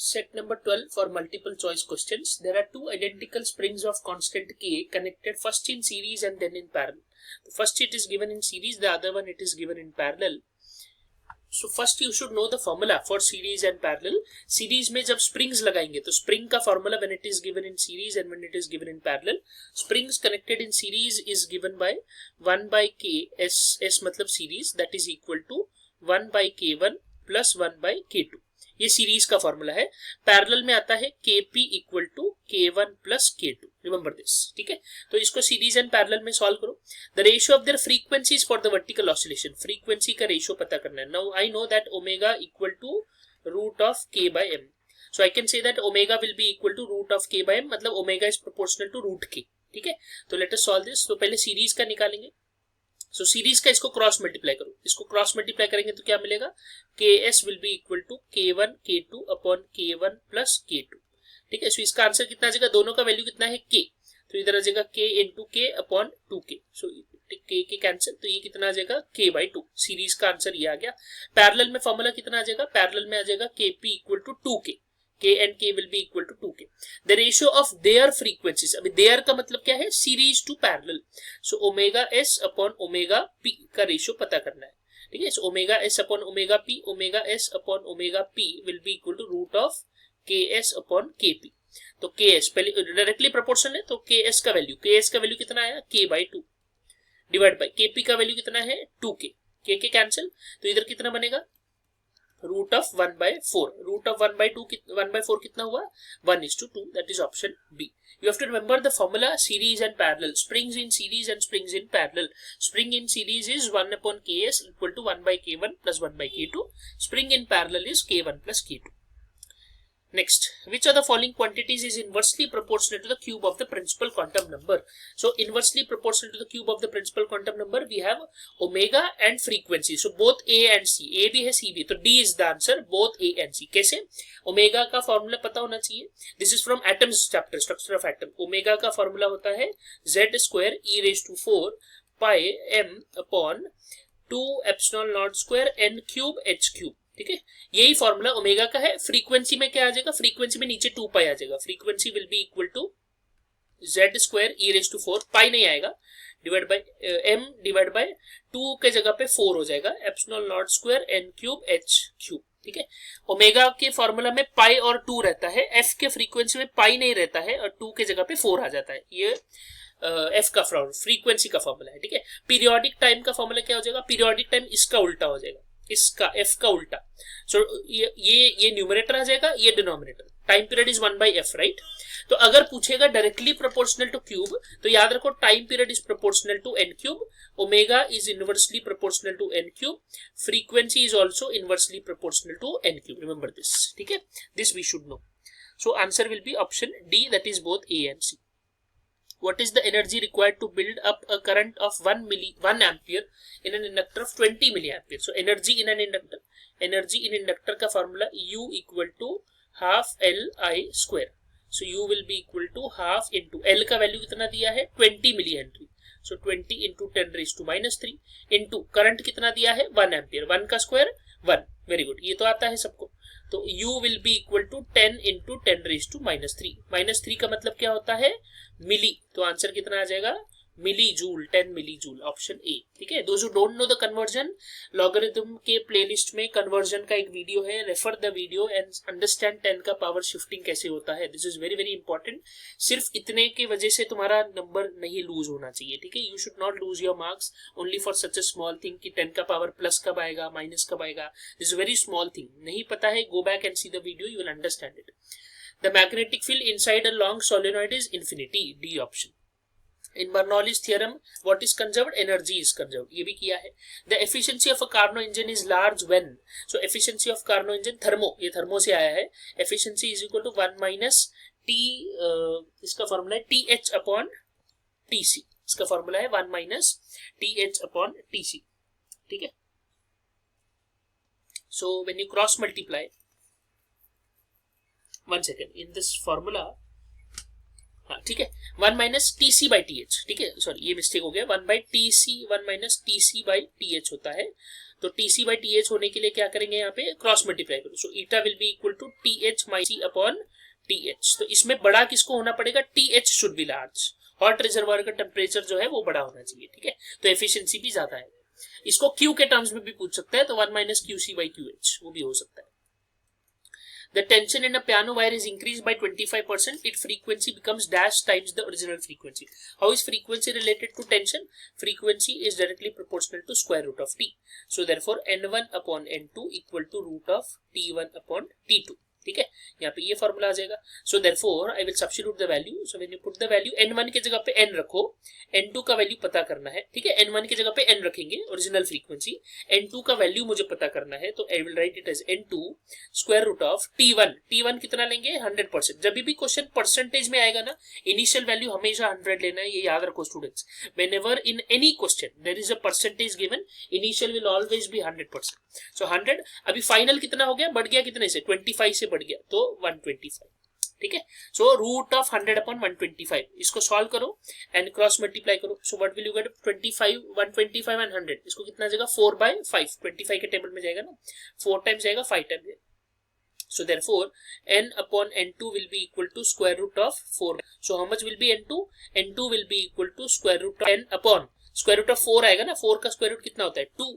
Set number 12 for multiple choice questions. There are two identical springs of constant K connected first in series and then in parallel. First it is given in series, the other one it is given in parallel. So first you should know the formula for series and parallel. Series में जब springs लगाएंगे तो spring का formula when it is given in series and when it is given in parallel. Springs connected in series is given by 1 by K, S मतलब series, that is equal to 1 by K1 plus 1 by K2. ये series का formula है. Parallel में आता है Kp equal to K1 plus K2. Remember this. ठीक है, तो इसको सीरीज एंड पैरेलल में सॉल्व करो. The ratio of their frequencies for the vertical oscillation. Frequency का रेशियो पता करना है. Now I know that omega equal to root of K by M. So I can say that omega will be equal to root of K by M, मतलब omega is proportional to root K. ठीक है, तो let us solve this. तो पहले series का निकालेंगे. सो series का इसको क्रॉस मल्टीप्लाई करो. इसको क्रॉस मल्टीप्लाई करेंगे तो क्या मिलेगा? Ks will be equal to K1 K2 upon K1 plus K2. ठीक है, सो इसका आंसर कितना आ जाएगा? दोनों का वैल्यू कितना है? K. तो इधर आ जाएगा K into K upon 2K. सो K कैंसिल, तो ये कितना आ जाएगा? K by 2. सीरीज का आंसर ये आ गया. पैरेलल में फॉर्मूला कितना आ जाएगा? पैरेलल में आ जाएगा Kp equal to 2K. K and K will be equal to 2K. The ratio of their frequencies. अभी their का मतलब क्या है? Series to parallel. So omega S upon omega P का रेशियो पता करना है. ठीक है, so omega S upon omega S upon omega P will be equal to root of Ks upon Kp. तो Ks पहले डायरेक्टली प्रोपोर्शनल है, तो Ks का वैल्यू कितना आया? K by 2 divide by Kp का वैल्यू कितना है? 2K. K कैंसिल, तो इधर कितना बनेगा? Root of 1 by 4. Root of 1 by 4 कितना हुआ? 1:2. That is option B. You have to remember the formula series and parallel. Springs in series and springs in parallel. Spring in series is 1 upon Ks equal to 1 by K1 plus 1 by K2. Spring in parallel is K1 plus K2. Next, which of the following quantities is inversely proportional to the cube of the principal quantum number? So, inversely proportional to the cube of the principal quantum number, we have omega and frequency. So, both A and C. A भी है, C भी. तो D is the answer, both A and C. कैसे? Omega का formula पता होना चाहिए. This is from atoms chapter, structure of atom. Omega का फॉर्मूला होता है Z square e raised to 4 pi m upon 2 epsilon naught square n cube h cube. ठीक है, यही फॉर्मूला ओमेगा का है. फ्रीक्वेंसी में क्या आ जाएगा? फ्रीक्वेंसी में नीचे 2 पाई आ जाएगा. Frequency will be equal to Z square e raise to 4, pi नहीं आएगा, divide by m divide by 2 के जगह पे 4 हो जाएगा, epsilon naught square n cube h cube. ठीक है, ओमेगा के फॉर्मूला में पाई और 2 रहता है, f के फ्रीक्वेंसी में पाई नहीं रहता है और 2 के जगह पे 4 आ जाता है. ये f का फ्रीक्वेंसी का फॉर्मूला है. ठीक है, पीरियोडिक टाइम का फॉर्मूला क्या हो जाएगा? पीरियोडिक टाइम इसका उल्टा हो जाएगा, इसका f का उल्टा. सो ये न्यूमरेटर आ जाएगा, ये denominator. Time period is 1 by f, right? तो अगर पूछेगा डायरेक्टली प्रोपोर्शनल टू क्यूब, तो याद रखो time period is proportional to n cube, omega is inversely proportional to n cube, frequency is also inversely proportional to n cube. Remember this. ठीक है, this we should know. So answer will be option D, that is both A and C. What is the energy required to build up a current of 1 ampere in an inductor of 20 milliampere? So energy in an inductor, energy in inductor का formula U equal to half Li square. So U will be equal to half into L का value कितना दिया है? 20 millihenry. So 20 into 10 raised to minus 3 into current कितना दिया है? 1 ampere. 1 का square 1. Very good, ये तो आता है सबको. तो U will be equal to 10 into 10 raised to minus 3. minus 3 का मतलब क्या होता है? मिली. तो आंसर कितना आ जाएगा? Milli joule, 10 milli joule, option A. ठीक है, those who don't know the conversion, logarithm के प्लेलिस्ट में कन्वर्जन का एक वीडियो है, refer the video and understand 10 का पावर शिफ्टिंग कैसे होता है. This is very very important. सिर्फ इतने की वजह से तुम्हारा नंबर नहीं लूज होना चाहिए. ठीक है, you should not lose your marks only for such a small thing कि 10 का पावर प्लस कब आएगा, माइनस कब आएगा. This is very small thing. नहीं पता है, go back and see the video, you will understand it. The magnetic field inside a long solenoid is infinity. D option. In Bernoulli's theorem, what is conserved? Energy is conserved. ये भी किया है. The efficiency of a Carnot engine is large when. So efficiency of Carnot engine, thermo, ये thermo से आया है. Efficiency is equal to 1 minus T, इसका formula है TH upon TC. इसका फॉर्मूला है 1 minus TH upon TC. ठीक है. So when you cross multiply, 1 second, in this formula, हाँ ठीक है, 1 minus TC by TH. ठीक है, सॉरी ये मिस्टेक हो गया. 1 by TC, 1 minus TC by TH होता है. तो TC by TH होने के लिए क्या करेंगे यहाँ पे क्रॉस मल्टीप्लाई करो, so eta will be equal to TH minus C upon TH। तो इसमें बड़ा किसको होना पड़ेगा, TH should be large, hot reservoir का टेम्परेचर जो है वो बड़ा होना चाहिए, ठीक है, तो एफिशिएंसी भी ज्यादा है। इसको Q के टर्म्स में भी पूछ सकता है, तो 1 माइनस QC by QH वो भी हो सकता है। The tension in a piano wire is increased by 25%. Its frequency becomes dash times the original frequency. How is frequency related to tension? Frequency is directly proportional to square root of T. So therefore N1 upon N2 equal to root of T1 upon T2. ठीक है, यहाँ पे ये formula आ जाएगा। So therefore I will substitute the value. So when you put the value, N1 की जगह पे N रखो, N2 का वैल्यू पता करना है, ठीक है, N1 की जगह पे N रखेंगे ओरिजिनल फ्रीक्वेंसी, N2 का वैल्यू मुझे पता करना है, तो I will write it as N2 square root of T1। T1 कितना लेंगे 100%। जब भी क्वेश्चन परसेंटेज में आएगा ना, इनिशियल वैल्यू हमेशा 100 लेना है, ये याद रखो students. Whenever in any question there is a percentage given, initial will always be 100%। सो 100, अभी फाइनल कितना हो गया, बढ़ गया कितने से, 25 से बढ़ गया, तो 125, ठीक है। सो रूट ऑफ 100 अपॉन 125, इसको सॉल्व करो एंड क्रॉस मल्टीप्लाई करो। So what will you get, 25, 125 and 100, इसको कितना जाएगा 4/5, 25 के टेबल में जाएगा ना, 4 टाइम्स जाएगा 5 टाइम्स जाएगा। So therefore N upon N2 will be equal to square root of 4. So how much will be N2? N2 will be equal to square root of N upon square root of 4 आएगा ना, 4 का square root कितना होता है 2।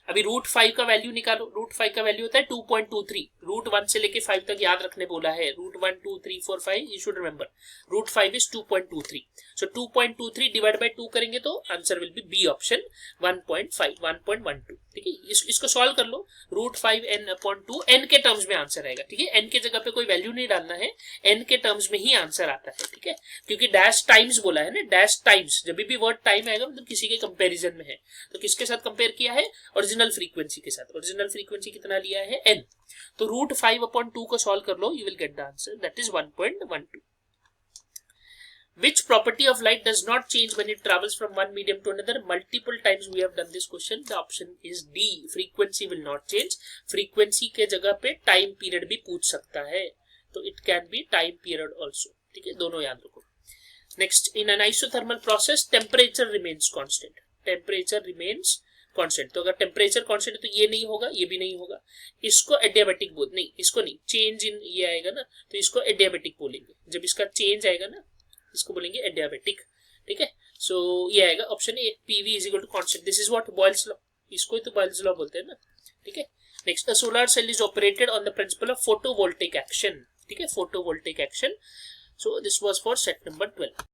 अभी root 5 का value निकालो, root 5 का वैल्यू होता है 2.23। रूट 1 से लेके 5 तक याद रखने बोला है, रूट 1 2 3 4 5, you should remember root 5 is 2.23। So 2.23 divide by 2 करेंगे तो answer will be B option 1.5, 1.12, ठीक है। इसको सॉल्व कर लो, रूट 5 n अपॉन 2, n के टर्म्स में आंसर आएगा, ठीक है, n के जगह पे कोई वैल्यू नहीं डालना है, n के टर्म्स में ही आंसर आता है, ठीक है, क्योंकि डैश टाइम्स बोला है ना, डैश टाइम्स, जब भी वर्ड टाइम आएगा मतलब किसी के कंपैरिजन में है, तो किसके साथ कंपेयर किया है, ओरिजिनल फ्रीक्वेंसी के साथ। ओरिजिनल फ्रीक्वेंसी कितना लिया है n, तो रूट 5 अपॉन 2 को सॉल्व कर लो, you will get the answer, that is 1.12। Which property of light does not change when it travels from one medium to another? Multiple times we have done this question. The option is D. Frequency will not change. Frequency के जगह पे time period भी पूछ सकता है, तो it can be time period also, ठीक है, दोनों याद रखो। Next, in an isothermal process, temperature remains constant. Temperature remains constant. तो अगर temperature constant है तो ये नहीं होगा, ये भी नहीं होगा, इसको adiabatic बोल, नहीं इसको नहीं, change in ये आएगा ना, तो इसको adiabatic बोलेंगे। जब इसका change आएगा ना, इसको बोलेंगे एडियाबेटिक, ठीक है। सो ये आएगा option A, PV is equal to constant. This is what Boyle's law, इसको ही तो बॉयल्स लॉ बोलते हैं ना, ठीक है। Next, a solar cell is operated on the principle of photovoltaic action, ठीक है, photovoltaic action. So this was for set number 12।